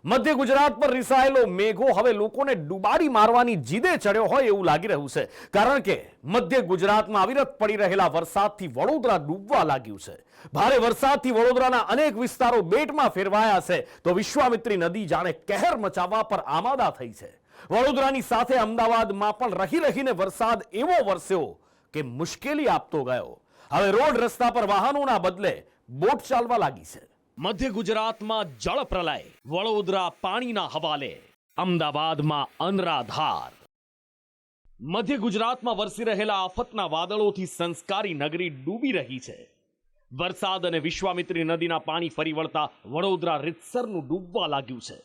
મધ્ય ગુજરાત પર રિસાયેલો મેઘો હવે લોકોને ડુબાડી મારવાની જીદે ચડ્યો હોય એવું લાગી રહ્યું છે, કારણ કે મધ્ય ગુજરાતમાં અવિરત પડી રહેલા વરસાદથી વડોદરા ડૂબવા લાગ્યું છે। ભારે વરસાદથી વડોદરાના અનેક વિસ્તારો બેટમાં ફેરવાયા છે, તો વિશ્વામિત્રી નદી જાણે કહેર મચાવવા પર આમાદા થઈ છે। વડોદરાની સાથે અમદાવાદમાં પણ રહી રહીને વરસાદ એવો વરસ્યો કે મુશ્કેલી આપતો ગયો। હવે રોડ રસ્તા પર વાહનોના બદલે બોટ ચાલવા લાગી છે। મધ્ય ગુજરાતમાં જળ પ્રલય, વડોદરા પાણીના હવાલે, અમદાવાદમાં અનરાધાર। મધ્ય ગુજરાતમાં વરસી રહેલા આફતના વાદળોથી સંસ્કારી નગરી ડૂબી રહી છે। વરસાદ અને વિશ્વામિત્રી નદીના પાણી ફરી વળતા વડોદરા રીતસરનું ડૂબવા લાગ્યું છે।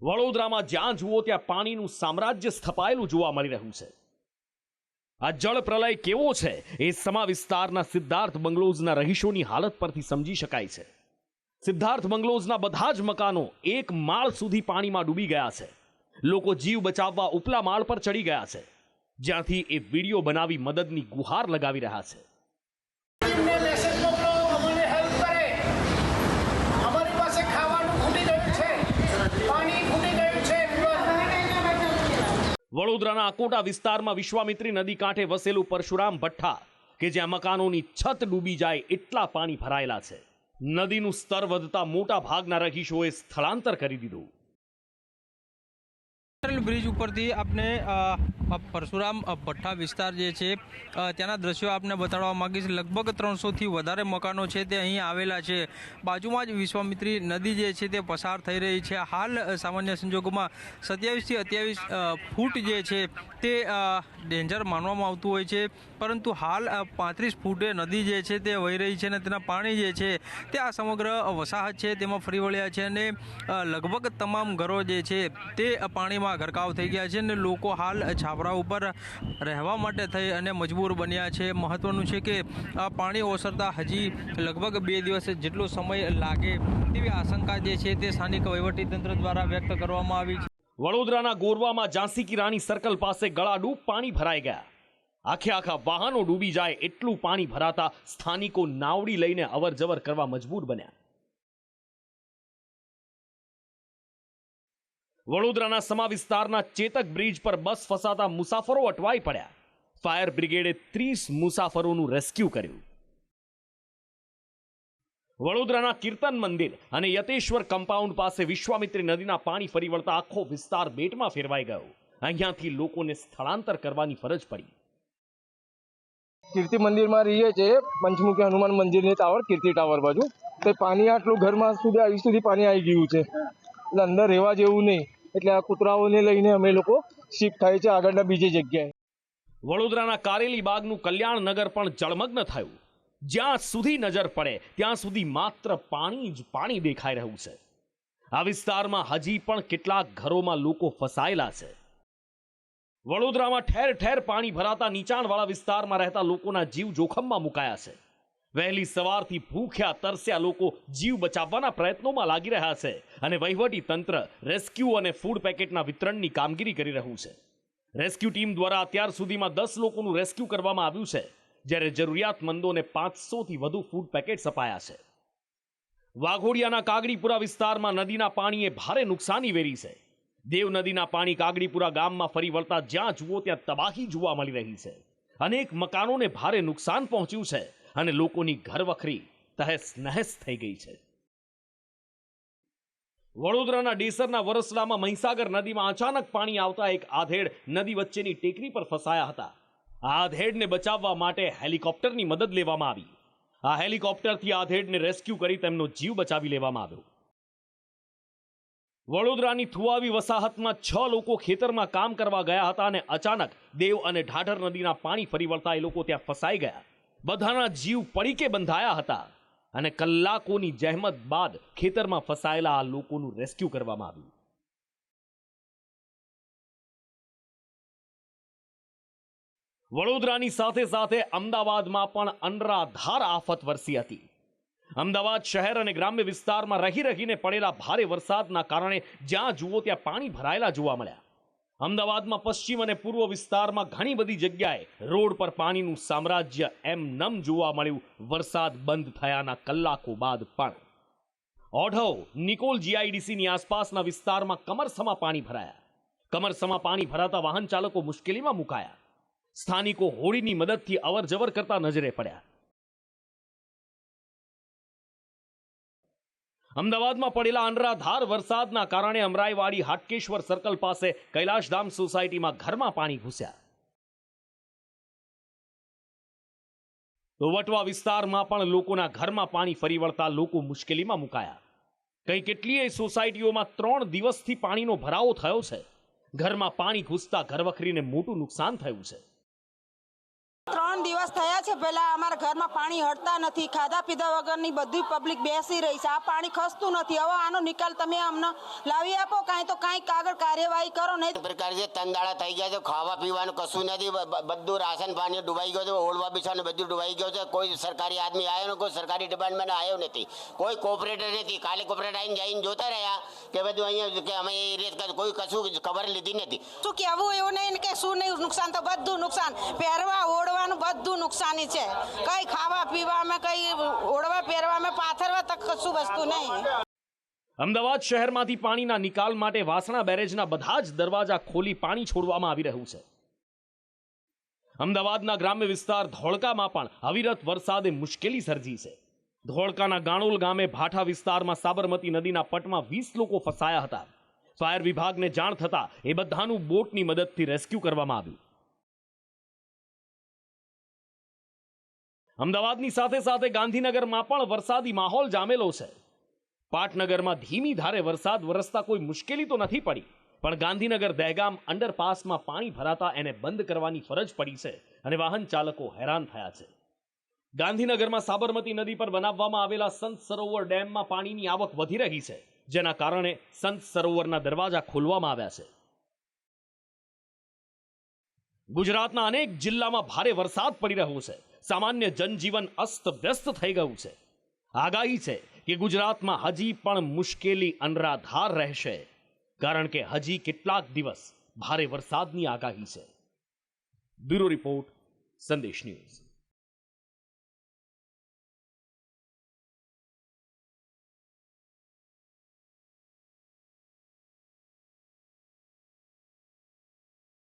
વડોદરામાં જ્યાં જુઓ ત્યાં પાણીનું સામ્રાજ્ય સ્થપાયેલું જોવા મળી રહ્યું છે। આ જળ પ્રલય કેવો છે એ સમા વિસ્તારના સિદ્ધાર્થ બંગલોઝના રહીશોની હાલત પરથી સમજી શકાય છે। સિદ્ધાર્થ બંગલોઝના બધા જ મકાનો એક માળ સુધી પાણીમાં ડૂબી ગયા છે। લોકો જીવ બચાવવા ઉપલા માળ પર ચડી ગયા છે, જ્યાંથી એ વિડીયો બનાવી મદદની ગુહાર લગાવી રહ્યા છે। વડોદરાના અકોટા વિસ્તારમાં વિશ્વામિત્રી નદી કાંઠે વસેલું પરશુરામ ભઠ્ઠા કે જ્યાં મકાનોની છત ડૂબી જાય એટલા પાણી ભરાયેલા છે। નદીનું સ્તર વધતા મોટા ભાગના રહીશોએ સ્થળાંતર કરી દીધું। બ્રિજ ઉપરથી આપણે પરશુરામ ભઠ્ઠા વિસ્તાર જે છે ત્યાંના દ્રશ્યો આપને બતાડવા માંગીશ। લગભગ 300થી વધારે મકાનો છે તે અહીં આવેલા છે। બાજુમાં જ વિશ્વામિત્રી નદી જે છે તે પસાર થઈ રહી છે। હાલ સામાન્ય સંજોગોમાં 27થી 28 ફૂટ જે છે તે ડેન્જર માનવામાં આવતું હોય છે, પરંતુ હાલ 35 ફૂટે નદી જે છે તે વહી રહી છે અને તેના પાણી જે છે તે આ સમગ્ર વસાહત છે તેમાં ફરી વળ્યા છે અને લગભગ તમામ ઘરો જે છે તે પાણીમાં ગરકાવ થઈ ગયા છે અને લોકો હાલ છાપરા ઉપર રહેવા માટે થઈ અને મજબૂર બન્યા છે। મહત્વનું છે કે આ પાણી ઓસરતા હજી લગભગ 2 દિવસ જેટલો સમય લાગે તેવી આશંકા જે છે તે સ્થાનિક વહીવટીતંત્ર દ્વારા વ્યક્ત કરવામાં આવી છે। વડોદરાના ગોરવામાં ઝાંસી કી રાણી સર્કલ પાસે ગળાડૂબ પાણી ભરાઈ ગયા। આખા વાહનો ડૂબી જાય એટલું પાણી ભરાતા સ્થાનિકો નાવડી લઈને અવરજવર કરવા મજબૂર બન્યા। વડોદરાના સમા વિસ્તારના ચેતક બ્રિજ પર બસ ફસાતા મુસાફરો અટવાઈ પડ્યા। ફાયર બ્રિગેડે 30 મુસાફરોનું રેસ્ક્યુ કર્યું। વડોદરાના કીર્તન મંદિર અને યતેશ્વર કમ્પાઉન્ડ પાસે વિશ્વામિત્રી નદીના પાણી ફરી વળતા આખો વિસ્તાર બેટમાં ફેરવાઈ ગયો। અહીંયાથી લોકોને સ્થળાંતર કરવાની ફરજ પડી। કીર્તિ મંદિરમાં રહીએ છીએ, પંચમુખી હનુમાન મંદિરની ટાવર, કીર્તિ ટાવર બાજુ। તો પાણી આટલું ઘરમાં સુધી પાણી આવી ગયું છે, એટલે અંદર રહેવા જેવું નહીં, એટલે આ કૂતરાઓને લઈને અમે લોકો શિફ્ટ થાય છે આગળના બીજી જગ્યાએ। વડોદરાના કારેલી બાગનું કલ્યાણ નગર પણ જળમગ્ન થયું। જ્યાં સુધી નજર પડે ત્યાં સુધી માત્ર પાણી જ પાણી દેખાઈ રહ્યું છે। આ વિસ્તારમાં હજી પણ કેટલાક ઘરોમાં લોકો ફસાયેલા છે। વડોદરામાં ઠેર ઠેર પાણી ભરાતા નીચાણવાળા વિસ્તારમાં રહેતા લોકોના જીવ જોખમમાં મુકાયા છે। વહેલી સવારથી ભૂખ્યા તરસ્યા લોકો જીવ બચાવવાના પ્રયત્નોમાં લાગી રહ્યા છે અને વહીવટી તંત્ર રેસ્ક્યુ અને ફૂડ પેકેટના વિતરણની કામગીરી કરી રહ્યું છે। રેસ્ક્યુ ટીમ દ્વારા અત્યાર સુધીમાં 10 લોકોનું રેસ્ક્યુ કરવામાં આવ્યું છે, જ્યારે જરૂરિયાતમંદોને 500થી વધુ ફૂડ પેકેટ્સ અપાયા છે। વાઘોડિયાના કાગડીપુરા વિસ્તારમાં નદીના પાણીએ ભારે નુકસાની વેરી છે। દેવ નદીના પાણી કાગડીપુરા ગામમાં ફરી વળતા જ્યાં જુઓ ત્યાં તબાહી જોવા મળી રહી છે। અનેક મકાનોને ભારે નુકસાન પહોંચ્યું છે અને લોકોની ઘરવખરી તહેસ નહેસ થઈ ગઈ છે। વડોદરાના ડેસરના વરસલામાં મહીસાગર નદીમાં અચાનક પાણી આવતા એક આધેડ નદી વચ્ચેની ટેકરી પર ફસાયા હતા। આ આધેડને બચાવવા માટે હેલિકોપ્ટરની મદદ લેવામાં આવી। આ હેલિકોપ્ટરથી આધેડને રેસ્ક્યુ કરી તેમનો જીવ બચાવી લેવામાં આવ્યો। વડોદરાની થુવાવી વસાહતમાં 6 લોકો ખેતરમાં કામ કરવા ગયા હતા અને અચાનક દેવ અને ઢાઢર નદીના પાણી ફરી વળતા એ લોકો ત્યાં ફસાઈ ગયા। બધાના જીવ પડીકે બંધાયા હતા અને કલાકોની જહેમત બાદ ખેતરમાં ફસાયેલા આ લોકોનું રેસ્ક્યુ કરવામાં આવ્યું। વડોદરાની સાથે સાથે અમદાવાદમાં પણ અનરાધાર આફત વરસી હતી। અમદાવાદ શહેર અને ગ્રામ્ય વિસ્તારમાં રહી રહીને પડેલા ભારે વરસાદના કારણે જ્યાં જુઓ ત્યાં પાણી ભરાયેલા જોવા મળ્યા। અમદાવાદમાં પશ્ચિમ અને પૂર્વ વિસ્તારમાં ઘણી બધી જગ્યાએ રોડ પર પાણીનું સામ્રાજ્ય એમ નમ જોવા મળ્યું વરસાદ બંધ થયાના કલાકો બાદ પણ। ઓઢવ નિકોલ જીઆઈડીસીની આસપાસના વિસ્તારમાં કમરસમાં પાણી ભરાયા. કમરસમાં પાણી ભરાતા વાહન ચાલકો મુશ્કેલીમાં મુકાયા. સ્થાનિકો હોડીની મદદથી અવરજવર કરતા નજરે પડ્યા. અમદાવાદમાં પડેલા અનરાધાર વરસાદના કારણે અમરાઈવાડી હાટકેશ્વર સર્કલ પાસે કૈલાશધામ સોસાયટીમાં ઘરમાં પાણી ઘૂસ્યા. તો વટવા વિસ્તારમાં પણ લોકોના ઘરમાં પાણી ફરી વળતા લોકો મુશ્કેલીમાં મુકાયા. કઈ કેટલીય સોસાયટીઓમાં 3 દિવસથી પાણીનો ભરાવો થયો છે. ઘરમાં પાણી ઘૂસતા ઘરવખરીને મોટું નુકસાન થયું છે. 3 દિવસ થયા છે. પહેલા અમારા ઘરમાં પાણી હટતા નથી. ખાધા પીધા વગરની બધી પબ્લિક બેસી રહી છે. આ પાણી ખસતું નથી. હવે આનો નિકાલ તમે અમને લાવી આપો, કાંઈ તો કાંઈક આગળ કાર્યવાહી કરો. નહીં પ્રકાર છે 3 દાડા થઈ ગયા છે, ખાવા પીવાનું કશું નથી. બધું રાશન પાણી ડૂબાઈ ગયો છે, ઓળવા બિછાને બધું ડૂબાઈ ગયું છે. કોઈ સરકારી આદમી આવ્યો ને કોઈ સરકારી ડિપાર્ટમેન્ટ આવ્યો નથી, કોઈ કોઓપરેટર નથી. કાલે કોઓપરેટર આવીને જઈને જોતા રહ્યા કે બધું અહીંયા કે અમે એ રીતે કોઈ કશું ખબર લીધી નથી. શું કહેવું એવું નહીં કે શું નહીં નુકસાન, તો બધું નુકસાન. પહેરવા ઓળવાનું બધું નુકસાની છે. કઈ ખાવા પીવામાં, કઈ ઓળવા પહેરવામાં, પાથરવા તક કશું વસ્તુ નહીં. અમદાવાદ શહેરમાંથી પાણીના નિકાલ માટે વાસણા બેરેજના બધા જ દરવાજા ખોલી પાણી છોડવામાં આવી રહ્યું છે. અમદાવાદના ગ્રામ્ય વિસ્તાર ધોળકામાં પણ અવિરત વરસાદે મુશ્કેલી સર્જી છે. ધોળકાના ગાણોલ ગામે ભાઠા વિસ્તારમાં સાબરમતી નદીના પટમાં 20 લોકો ફસાયા હતા. ફાયર વિભાગને જાણ થતા એ બધાનું બોટની મદદથી રેસ્ક્યુ કરવામાં આવ્યું. અમદાવાદની સાથે સાથે ગાંધીનગરમાં પણ વરસાદી માહોલ જામેલો છે. પાટનગરમાં ધીમી ધારે વરસાદ વરસતા કોઈ મુશ્કેલી તો નથી પડી, પણ ગાંધીનગર દહેગામ અંડરપાસમાં પાણી ભરાતા એને બંધ કરવાની ફરજ પડી છે અને વાહન ચાલકો હેરાન થયા છે. ગાંધીનગરમાં સાબરમતી નદી પર બનાવવામાં આવેલા સંત સરોવર ડેમમાં પાણીની આવક વધી રહી છે, જેના કારણે સંત સરોવરના દરવાજા ખોલવામાં આવ્યા છે. ગુજરાતના અનેક જિલ્લામાં ભારે વરસાદ પડી રહ્યો છે. સામાન્ય જનજીવન અસ્તવ્યસ્ત થઈ ગયું છે. આગાહી છે કે ગુજરાતમાં હજી પણ મુશ્કેલી અનરાધાર રહેશે, કારણ કે હજી કેટલાક દિવસ ભારે વરસાદની આગાહી છે. બ્યુરો રિપોર્ટ, સંદેશ ન્યૂઝ.